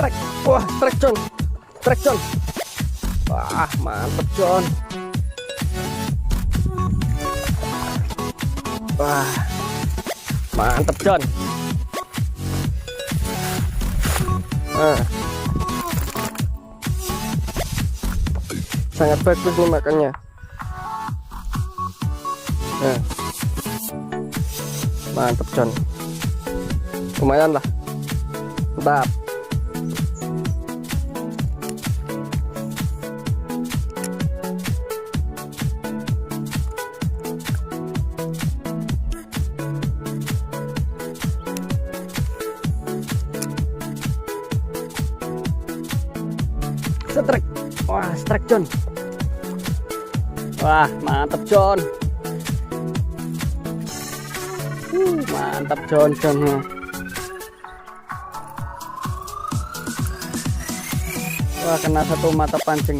Strike. Wah, strike John. Strike John. Wah, mantep John. Wah, mantep John. Sangat bagus nih makannya. Mantep John. Lumayan lah. Mantap. Strike. Wah, strike John. Wah, mantap John. Mantap John. Wah, kena satu mata pancing.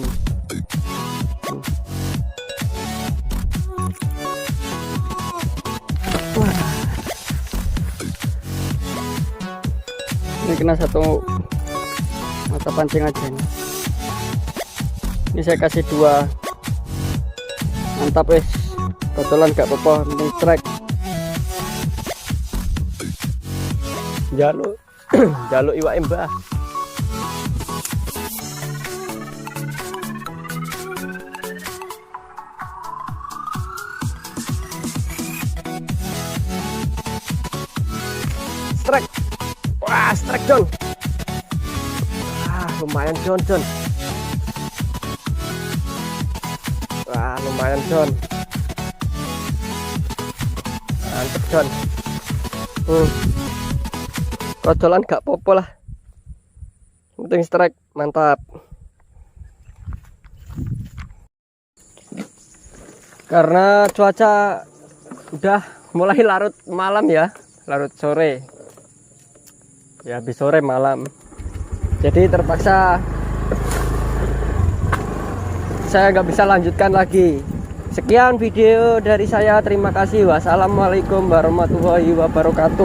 Wah. Ini kena satu mata pancing aja nih. Ini saya kasih 2. Mantap wes. Kebetulan gak apa-apa, penting strike. Jaluk jaluk iwak mbah. Strike. Wah, strike John. Lumayan John. Wah, lumayan John. Mantep John. Kocolan gak popo lah. Penting strike, mantap. Karena cuaca udah mulai larut malam ya, larut sore. Ya habis sore malam. Jadi terpaksa saya nggak bisa lanjutkan lagi. Sekian video dari saya, terima kasih. Wassalamualaikum warahmatullahi wabarakatuh.